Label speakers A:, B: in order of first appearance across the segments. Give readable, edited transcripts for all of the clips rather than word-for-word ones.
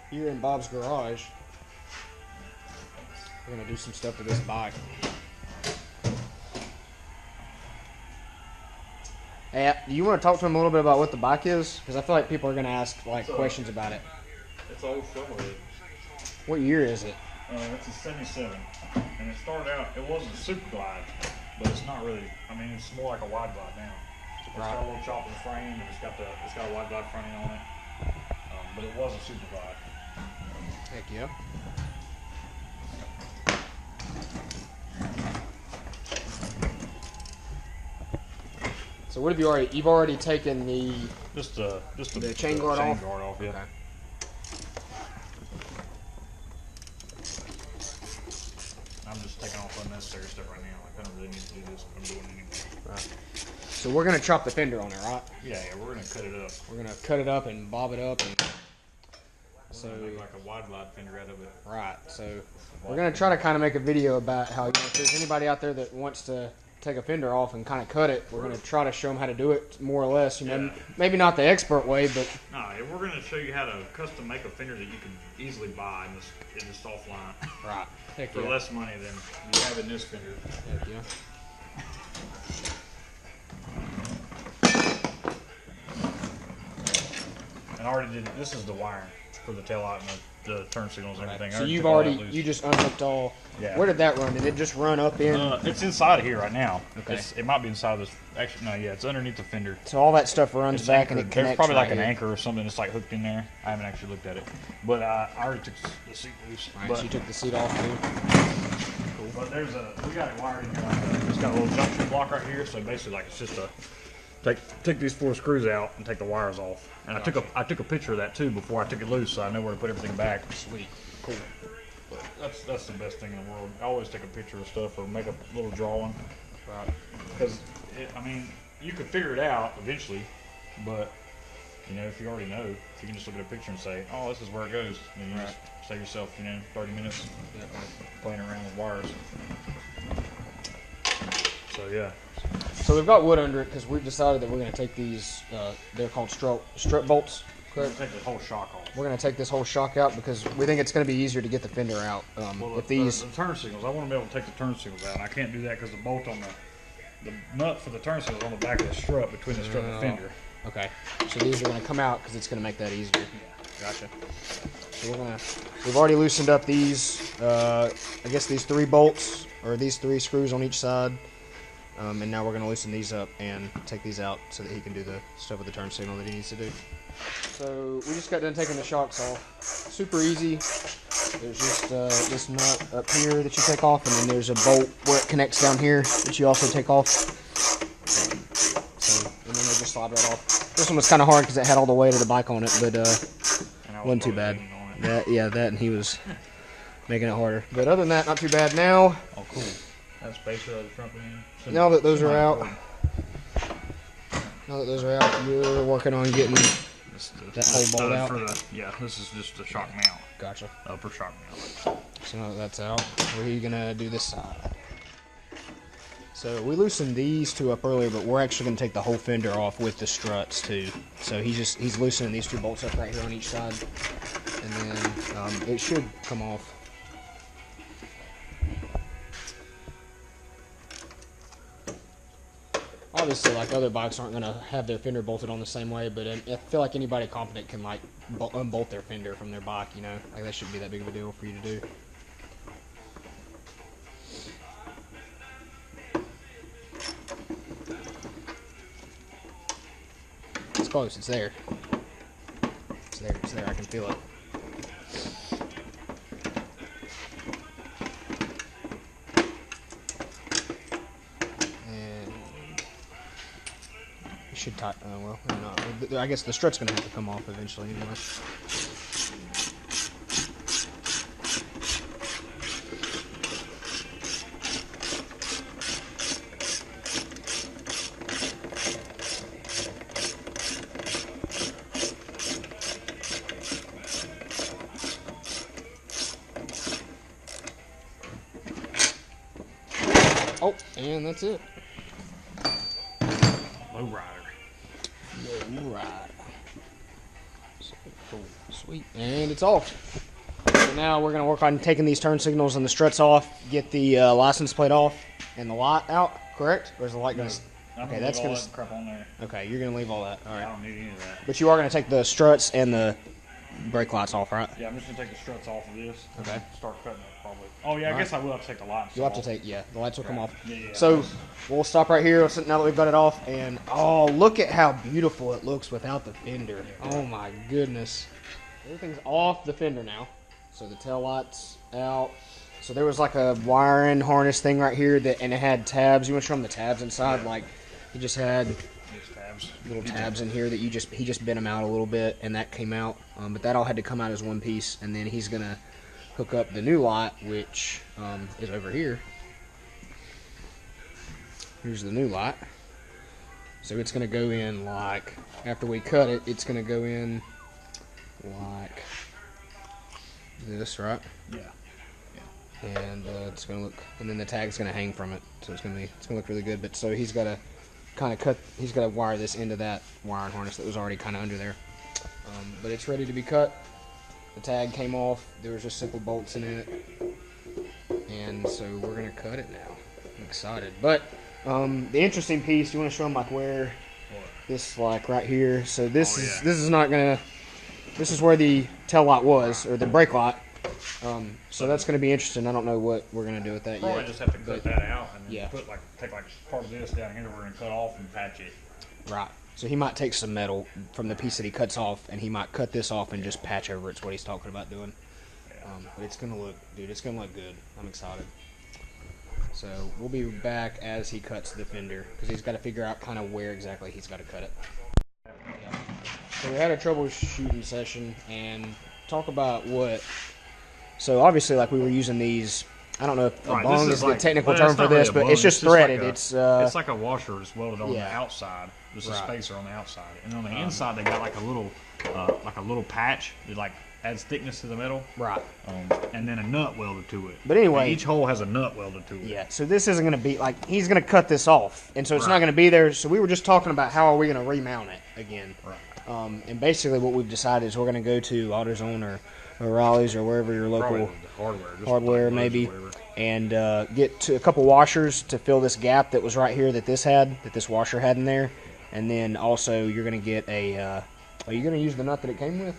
A: here in Bob's garage. We're gonna do some stuff to this bike. Hey, do you want to talk to him a little bit about what the bike is? Because I feel like people are gonna ask like questions about it.
B: It's old Shovelhead.
A: What year is it?
B: It's a 77, and it started out. It was a super glide, but it's not really. I mean, it's more like a wide glide now. It's got a little chopper frame, and it's got a wide glide front end on it. But it was a super glide.
A: Heck yeah. So what have you already? You've already taken the
B: the
A: chain guard off.
B: Yeah.
A: Okay.
B: I'm just taking off unnecessary stuff right now. Like, I don't really need to do this, but I'm doing it anyway.
A: Right. So we're gonna chop the fender on it, right?
B: Yeah, we're gonna cut it up.
A: We're gonna cut it up and bob it up, and
B: so make like a wide glide fender out of it.
A: Right. So we're gonna try to kind of make a video about how, you know, if there's anybody out there that wants to take a fender off and kind of cut it, we're gonna try to show them how to do it more or less. You know, maybe not the expert way, but
B: no, we're gonna show you how to custom make a fender that you can easily buy in the soft line.
A: Right. Heck
B: for less money than you have in this fender.
A: Heck yeah.
B: And I already did. This is the wiring for the taillight and the turn signals and everything.
A: So you just unhooked all.
B: Yeah.
A: Where did that run? Did it just run up in?
B: It's inside of here right now.
A: Okay.
B: It might be inside of this. Actually, no. Yeah, it's underneath the fender.
A: So all that stuff runs back and it connects.
B: There's probably
A: right
B: like an
A: here.
B: anchor or something that's like hooked in there. I haven't actually looked at it, but I already took the seat loose.
A: Right,
B: but,
A: so you took the seat off too.
B: Cool. But we got it wired in here. It's got a little junction block right here. So basically, like, it's just a take these 4 screws out and take the wires off. And I took a picture of that too before I took it loose, so I know where to put everything back.
A: Sweet. Cool.
B: But that's the best thing in the world. I always take a picture of stuff or make a little drawing. Right. Because I mean, you could figure it out eventually, but you know, if you already know, if you can just look at a picture and say, "Oh, this is where it goes," then you just save yourself, 30 minutes playing around with wires. So yeah.
A: So we've got wood under it because we've decided that we're going to take these. They're called strut bolts.
B: We're going to take the whole shock off.
A: We're going to take this whole shock out because we think it's going to be easier to get the fender out. If these
B: the turn signals, I want to be able to take the turn signals out, and I can't do that because the bolt on the nut for the turn signals on the back of the strut between the strut and the fender.
A: Okay, so these are going to come out because it's going to make that easier. Yeah, gotcha. So we've already loosened up these. I guess these 3 bolts or these 3 screws on each side. And now we're going to loosen these up and take these out so that he can do the stuff with the turn signal that he needs to do. So we just got done taking the shocks off. Super easy. There's just this nut up here that you take off, and then there's a bolt where it connects down here that you also take off. And then they just slide right off. This one was kind of hard because it had all the weight of the bike on it, but wasn't too bad. That and he was making it harder. But other than that, not too bad now.
B: Oh, cool. That's basically the front end.
A: Now that those are out, you're working on getting that whole bolt out.
B: Yeah, this is just the shock mount.
A: Gotcha.
B: Upper shock mount.
A: So now that that's out, where are you gonna do this side? So we loosened these 2 up earlier, but we're actually gonna take the whole fender off with the struts too. So he's loosening these 2 bolts up right here on each side, and then it should come off. Obviously, like, other bikes aren't going to have their fender bolted on the same way, but I feel like anybody competent can, like, unbolt their fender from their bike, you know? Like, that shouldn't be that big of a deal for you to do. It's close. It's there. It's there. It's there. I can feel it. Should tie. Well, no. I guess the strut's gonna have to come off eventually, anyway. Oh, and that's it.
B: Low rider.
A: Low rider. So cool. Sweet. Sweet. And it's off. So now we're going to work on taking these turn signals and the struts off, get the license plate off, and the light out, correct? Or is the light going to... Okay, that's going to...
B: crap on there.
A: Okay, you're going to leave all that. All right.
B: I don't need any of that.
A: But you are going to take the struts and the brake lights off, right?
B: Yeah, I'm just going to take the struts off of this.
A: Okay.
B: And start cutting it, probably. Oh, yeah, I guess I will have to take the lights off.
A: You'll have to take... Yeah, the lights will come off.
B: Yeah.
A: So we'll stop right here now that we've got it off. And, oh, look at how beautiful it looks without the fender. Oh, my goodness. Everything's off the fender now. So the tail lights out. So there was like a wiring harness thing right here and it had tabs. You want to show them the tabs inside? Yeah. Like he just had little tabs in here that he just bent them out a little bit and that came out. But that all had to come out as one piece. And then he's gonna hook up the new light, which is over here. Here's the new light. So it's gonna go in like after we cut it. It's gonna go in like this, right?
B: Yeah.
A: And it's gonna look, and then the tag's gonna hang from it, so it's gonna look really good. But so he's gotta kind of he's gotta wire this into that wiring harness that was already kind of under there. But it's ready to be cut. The tag came off. There was just simple bolts in it, and so we're gonna cut it now. I'm excited. But the interesting piece, you want to show them like where this, like right here. So this is not gonna. This is where the tail light was, or the brake light. So that's going to be interesting. I don't know what we're going to do with that
B: probably
A: yet.
B: Just have to cut that out and then
A: yeah.
B: take part of this down here we're going to cut off and patch it.
A: Right. So he might take some metal from the piece that he cuts off, and he might cut this off and just patch over. It's what he's talking about doing. But it's going to look, dude, it's going to look good. I'm excited. So we'll be back as he cuts the fender, because he's got to figure out kind of where exactly he's got to cut it. Yeah. So we had a troubleshooting session and talk about what. So obviously, like we were using these. I don't know if a bung is the technical term for this, but it's just threaded.
B: It's like a washer that's welded on the outside. There's a spacer on the outside, and on the inside they got like a little patch that like adds thickness to the metal.
A: Right.
B: And then a nut welded to it.
A: But anyway,
B: and each hole has a nut welded to it.
A: Yeah. So this isn't going to be like he's going to cut this off, and so it's not going to be there. So we were just talking about how are we going to remount it again. Right. And basically what we've decided is we're going to go to AutoZone or Raleigh's or wherever your local hardware maybe, and get to a couple washers to fill this gap that was right here that this washer had in there. And then also you're going to get a are you going to use the nut that it came with?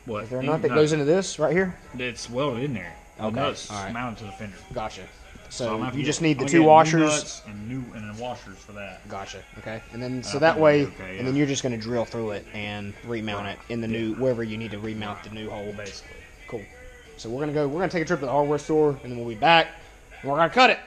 B: What?
A: Is there a nut that goes into this right here?
B: It's welded in there. The nut's mounted to the fender.
A: Gotcha. So you just need the two washers
B: and then washers for that.
A: Gotcha. Okay. And then so that way, and then you're just going to drill through it and remount it in the new wherever you need to remount the new hole.
B: Basically.
A: Cool. So we're gonna take a trip to the hardware store, and then we'll be back, and we're gonna cut it.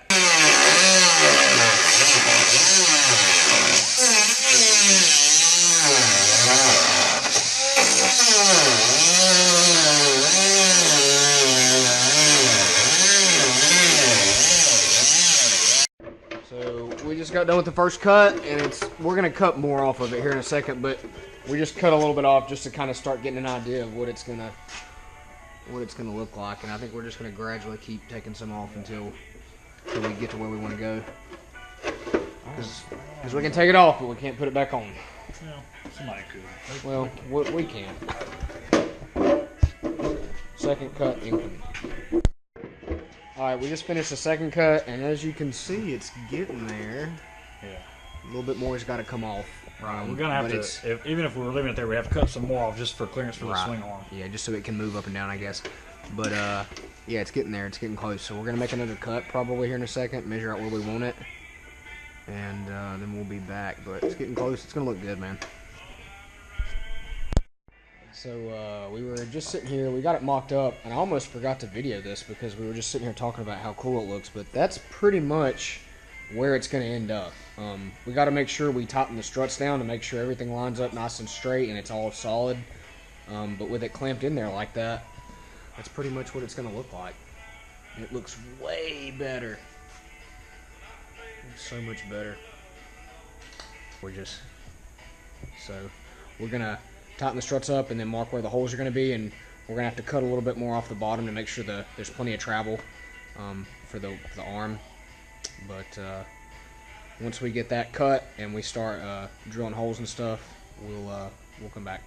A: We just got done with the first cut, and we're gonna cut more off of it here in a second, but we just cut a little bit off just to kind of start getting an idea of what it's gonna look like. And I think we're just gonna gradually keep taking some off until we get to where we want to go. Because we can take it off, but we can't put it back on.
B: Well, somebody could.
A: Well, we can. Second cut incoming. Alright, we just finished the second cut, and as you can see, it's getting there.
B: Yeah.
A: A little bit more has got to come off.
B: Right, we're going to have to, even if we were leaving it there, we have to cut some more off just for clearance for the swing arm.
A: Yeah, just so it can move up and down, I guess. But, yeah, it's getting there. It's getting close. So we're going to make another cut probably here in a second, measure out where we want it, and then we'll be back. But it's getting close. It's going to look good, man. So we were just sitting here, we got it mocked up, and I almost forgot to video this because we were just sitting here talking about how cool it looks, but that's pretty much where it's going to end up. We got to make sure we tighten the struts down to make sure everything lines up nice and straight and it's all solid. But with it clamped in there like that, that's pretty much what it's going to look like. It looks way better. So much better. We're going to tighten the struts up and then mark where the holes are going to be, and we're going to have to cut a little bit more off the bottom to make sure there's plenty of travel for the arm. But once we get that cut and we start drilling holes and stuff, we'll come back.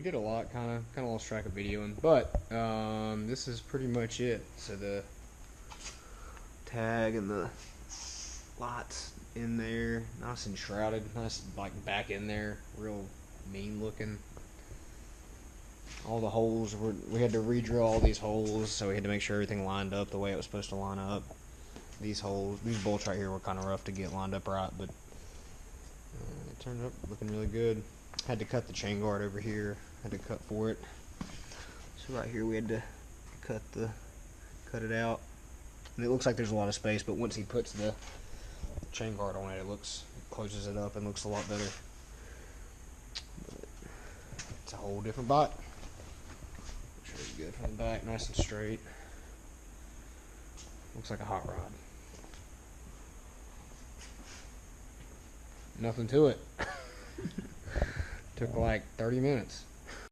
A: did a lot, kind of lost track of videoing, but this is pretty much it. So the tag and the lights in there, nice and shrouded, nice like back in there, real mean looking. All the holes we had to re-drill all these holes, so we had to make sure everything lined up the way it was supposed to line up. These bolts right here were kind of rough to get lined up right, but it turned up looking really good. Had to cut the chain guard over here. Had to cut for it. So right here we had to cut it out. And it looks like there's a lot of space, but once he puts the chain guard on it, it closes it up and looks a lot better. But it's a whole different bike. Make sure it's good from the back, nice and straight. Looks like a hot rod. Nothing to it. Took like 30 minutes.